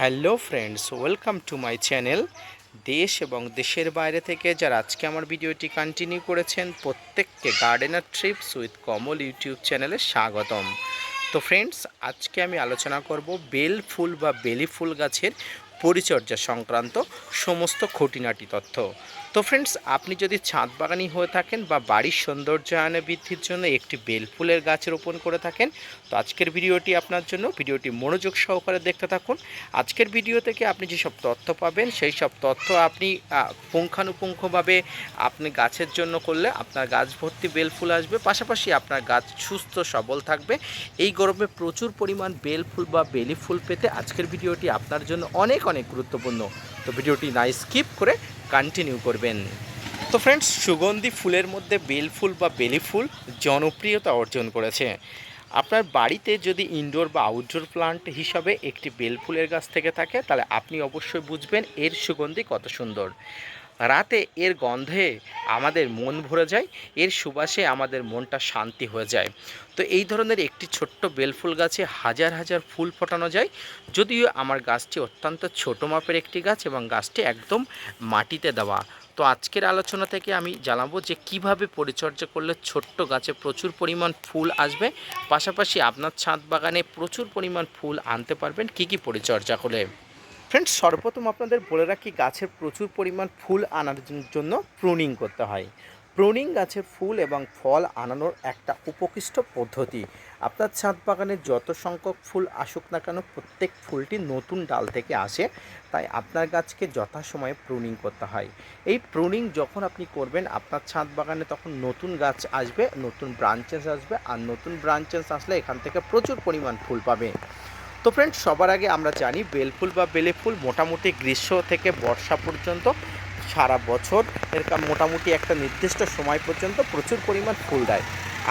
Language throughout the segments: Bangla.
Hello friends, welcome to my channel. দেশ এবং দেশের বাইরে থেকে যারা আজকে আমার ভিডিওটি কন্টিনিউ করেছেন প্রত্যেককে gardener TRIPS with Kamal YouTube চ্যানেলে স্বাগতম। তো ফ্রেন্ডস, আজকে আমি আলোচনা করব বেল ফুল বা বেলি ফুল গাছের পরিচর্যা সংক্রান্ত সমস্ত খুঁটিনাটি তথ্য। তো ফ্রেন্ডস, আপনি যদি ছাদ বাগানি হয়ে থাকেন বা বাড়ির সৌন্দর্যায়নে বৃদ্ধির জন্য একটি বেল ফুলের গাছ রোপণ করে থাকেন, তো আজকের ভিডিওটি আপনার জন্য। ভিডিওটি মনোযোগ সহকারে দেখতে থাকুন। আজকের ভিডিও থেকে আপনি যেসব তথ্য পাবেন সেই সব তথ্য আপনি পুঙ্খানুপুঙ্খভাবে আপনি গাছের জন্য করলে আপনার গাছ ভর্তি বেল ফুল আসবে, পাশাপাশি আপনার গাছ সুস্থ সবল থাকবে। এই গরমে প্রচুর পরিমাণ বেল ফুল বা বেলি ফুল পেতে আজকের ভিডিওটি আপনার জন্য অনেক অনেক গুরুত্বপূর্ণ। তো ভিডিওটি না স্কিপ করে কন্টিনিউ করবেন। তো ফ্রেন্ডস, সুগন্ধি ফুলের মধ্যে বেল ফুল বা বেলি ফুল জনপ্রিয়তা অর্জন করেছে। আপনার বাড়িতে যদি ইনডোর বা আউটডোর প্লান্ট হিসাবে একটি বেল ফুলের গাছ থেকে থাকে, তাহলে আপনি অবশ্যই বুঝবেন এর সুগন্ধি কত সুন্দর। রাতে এর গন্ধে আমাদের মন ভরে যায়, এর সুবাসে আমাদের মনটা শান্তি হয়ে যায়। তো এই ধরনের একটি ছোট্ট বেলফুল গাছে হাজার হাজার ফুল ফোটানো যায়। যদিও আমার গাছটি অত্যন্ত ছোট মাপের একটি গাছ এবং গাছটি একদম মাটিতে দেওয়া। তো আজকের আলোচনা থেকে আমি জানাবো যে কিভাবে পরিচর্যা করলে ছোট্ট গাছে প্রচুর পরিমাণ ফুল আসবে, পাশাপাশি আপনার ছাদ বাগানে প্রচুর পরিমাণ ফুল আনতে পারবেন কী কী পরিচর্যা করলে। ফ্রেন্ডস, সর্বপ্রথম আপনাদের বলে রাখি, গাছের প্রচুর পরিমাণ ফুল আনার জন্য প্রুনিং করতে হয়। প্রুনিং গাছের ফুল এবং ফল আনানোর একটা উপকৃষ্ট পদ্ধতি। আপনার ছাদ বাগানে যত সংখ্যক ফুল আসুক না কেন, প্রত্যেক ফুলটি নতুন ডাল থেকে আসে, তাই আপনার গাছকে যথাসময়ে প্রুনিং করতে হয়। এই প্রুনিং যখন আপনি করবেন আপনার ছাদ বাগানে, তখন নতুন গাছ আসবে, নতুন ব্রাঞ্চেস আসবে, আর নতুন ব্রাঞ্চেস আসলে এখান থেকে প্রচুর পরিমাণ ফুল পাবে। তো ফ্রেন্ডস, সবার আগে আমরা জানি বেলফুল বা বেলে ফুল মোটামুটি গ্রীষ্ম থেকে বর্ষা পর্যন্ত সারা বছর এর মোটামুটি একটা নির্দিষ্ট সময় পর্যন্ত প্রচুর পরিমাণ ফুল দেয়।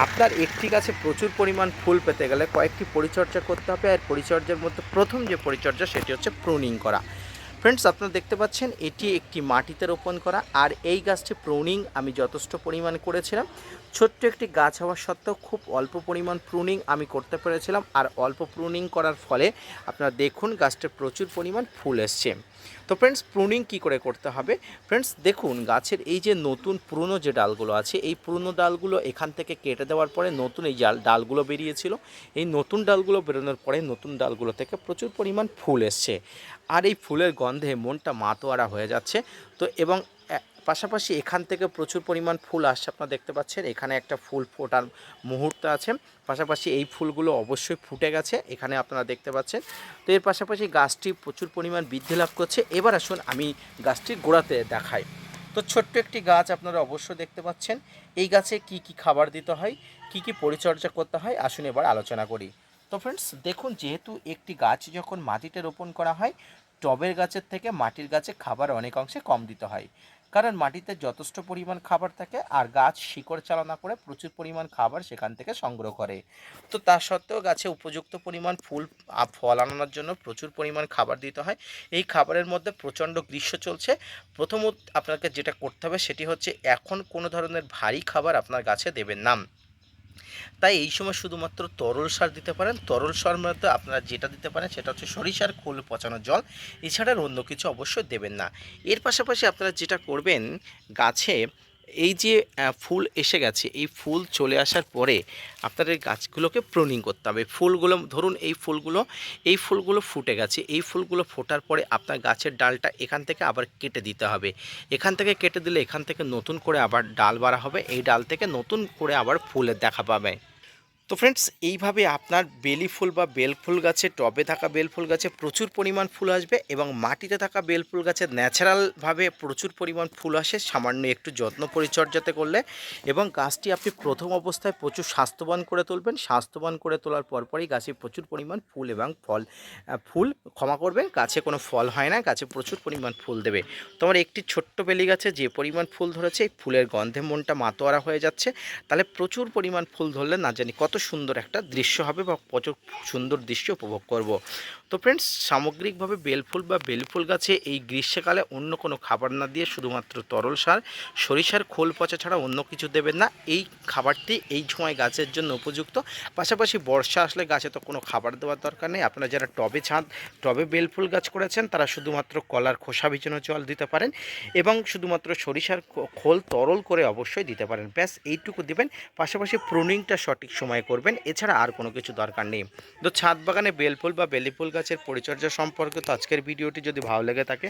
আপনার একটি গাছে প্রচুর পরিমাণ ফুল পেতে গেলে কয়েকটি পরিচর্যা করতে হবে, আর পরিচর্যার মধ্যে প্রথম যে পরিচর্যা সেটি হচ্ছে প্রুনিং করা। ফ্রেন্ডস, আপনারা দেখতে পাচ্ছেন এটি একটি মাটিতে রোপণ করা, আর এই গাছটি প্রুনিং আমি যথেষ্ট পরিমাণে করেছিলাম। ছোট্ট একটি গাছ হওয়া সত্ত্বেও খুব অল্প পরিমাণ প্রুনিং আমি করতে পেরেছিলাম, আর অল্প প্রুনিং করার ফলে আপনারা দেখুন গাছটার প্রচুর পরিমাণ ফুল এসছে। তো ফ্রেন্ডস, প্রুনিং কী করে করতে হবে? ফ্রেন্ডস দেখুন, গাছের এই যে নতুন পুরনো যে ডালগুলো আছে, এই পুরনো ডালগুলো এখান থেকে কেটে দেওয়ার পরে নতুন এই ডালগুলো বেরিয়েছিল। এই নতুন ডালগুলো বেরোনোর পরে নতুন ডালগুলো থেকে প্রচুর পরিমাণ ফুল এসছে, আর এই ফুলের গন্ধে মনটা মাতোয়ারা হয়ে যাচ্ছে। তো এবং পাশাপাশি এখান থেকে প্রচুর পরিমাণ ফুল আসছে, আপনারা দেখতে পাচ্ছেন এখানে একটা ফুল ফোটার মুহূর্ত আছে। পাশাপাশি এই ফুলগুলো অবশ্যই ফুটে গেছে, এখানে আপনারা দেখতে পাচ্ছেন। তো এর পাশাপাশি গাছটি প্রচুর পরিমাণ বৃদ্ধি লাভ করছে। এবার আসুন আমি গাছটির গোড়াতে দেখাই। তো ছোট্ট একটি গাছ আপনারা অবশ্যই দেখতে পাচ্ছেন। এই গাছে কি কি খাবার দিতে হয়, কি কি পরিচর্যা করতে হয়, আসুন এবার আলোচনা করি। তো ফ্রেন্ডস দেখুন, যেহেতু একটি গাছ যখন মাটিতে রোপণ করা হয়, টবের গাছের থেকে মাটির গাছে খাবার অনেক অংশে কম দিতে হয়, কারণ মাটিতে যথেষ্ট পরিমাণ খাবার থাকে, আর গাছ শিকড় চালনা করে প্রচুর পরিমাণ খাবার সেখান থেকে সংগ্রহ করে। তো তা সত্ত্বেও গাছে উপযুক্ত পরিমাণ ফল আনানোর জন্য প্রচুর পরিমাণ খাবার দিতে হয়। এই খাবারের মধ্যে প্রচণ্ড গ্রীষ্ম চলছে। প্রথমত আপনাকে যেটা করতে হবে সেটি হচ্ছে, এখন কোনো ধরনের ভারী খাবার আপনার গাছে দেবেন না। তাই এই সময় শুধুমাত্র তরল সার দিতে পারেন। তরল সার মধ্যে আপনারা যেটা দিতে পারেন সেটা হচ্ছে সরিষার খোল পচানো জল, এছাড়া আর অন্য কিছু অবশ্যই দেবেন না। এর পাশাপাশি আপনারা যেটা করবেন, গাছে এই যে ফুল এসে গেছে, এই ফুল চলে আসার পরে আপনাদের গাছগুলোকে প্রুনিং করতে হবে। ফুলগুলো ধরুন, এই ফুলগুলো ফুটে গেছে, এই ফুলগুলো ফোটার পরে আপনার গাছের ডালটা এখান থেকে আবার কেটে দিতে হবে। এখান থেকে কেটে দিলে এখান থেকে নতুন করে আবার ডাল বাড়া হবে, এই ডাল থেকে নতুন করে আবার ফুলের দেখা পাবে। তো ফ্রেন্ডস, এইভাবে আপনার বেলি ফুল বা বেল ফুল গাছে, টবে থাকা বেল ফুল গাছে প্রচুর পরিমাণ ফুল আসবে, এবং মাটিতে থাকা বেল ফুল গাছে ন্যাচারালভাবে প্রচুর পরিমাণ ফুল আসে সামান্য একটু যত্ন পরিচর্যাতে করলে। এবং গাছটি আপনি প্রথম অবস্থায় প্রচুর স্বাস্থ্যবান করে তুলবেন। স্বাস্থ্যবান করে তোলার পরপরই গাছে প্রচুর পরিমাণ ফুল এবং ফুল ক্ষমা করবেন, গাছে কোনো ফল হয় না, গাছে প্রচুর পরিমাণ ফুল দেবে। তোমার একটি ছোট্ট বেলি গাছে যে পরিমাণ ফুল ধরেছে, এই ফুলের গন্ধে মনটা মাতোয়ারা হয়ে যাচ্ছে। তাহলে প্রচুর পরিমাণ ফুল ধরলে না জানি কত সুন্দর একটা দৃশ্য হবে, বা প্রচুর সুন্দর দৃশ্য উপভোগ করব। তো ফ্রেন্ডস, সামগ্রিকভাবে বেলফুল বা বেলফুল গাছে এই গ্রীষ্মকালে অন্য কোনো খাবার না দিয়ে শুধুমাত্র তরল সার, সরিষার খোল পচা ছাড়া অন্য কিছু দেবেন না। এই খাবারটি এই সময় গাছের জন্য উপযুক্ত। পাশাপাশি বর্ষা আসলে গাছে তো কোনো খাবার দেওয়ার দরকার নেই। আপনারা যারা টবে বেলফুল গাছ করেছেন তারা শুধুমাত্র কলার খোসা ভিজানো জল দিতে পারেন এবং শুধুমাত্র সরিষার খোল তরল করে অবশ্যই দিতে পারেন। ব্যাস এইটুকু দিবেন। পাশাপাশি প্রুনিংটা সঠিক সময়ে করবেন, এছাড়া আর কোনো কিছু দরকার নেই। তো ছাদ বাগানে বেলফুল বা বেলিফুল গাছের পরিচর্যা সম্পর্কে তো আজকের ভিডিওটি যদি ভালো লেগে থাকে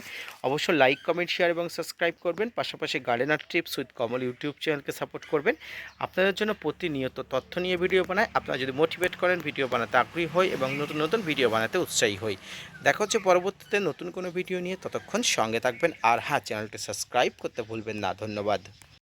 অবশ্যই লাইক, কমেন্ট, শেয়ার এবং সাবস্ক্রাইব করবেন। পাশাপাশি gardener tips with Kamal YouTube চ্যানেলকে সাপোর্ট করবেন। আপনাদের জন্য প্রতিনিয়ত তথ্য নিয়ে ভিডিও বানায়। আপনারা যদি মোটিভেট করেন, ভিডিও বানাতে আগ্রহী হই এবং নতুন নতুন ভিডিও বানাতে উৎসাহী হই। দেখা হচ্ছে পরবর্তীতে নতুন কোনো ভিডিও নিয়ে, ততক্ষণ সঙ্গে থাকবেন। আর হ্যাঁ, চ্যানেলটি সাবস্ক্রাইব করতে ভুলবেন না। ধন্যবাদ।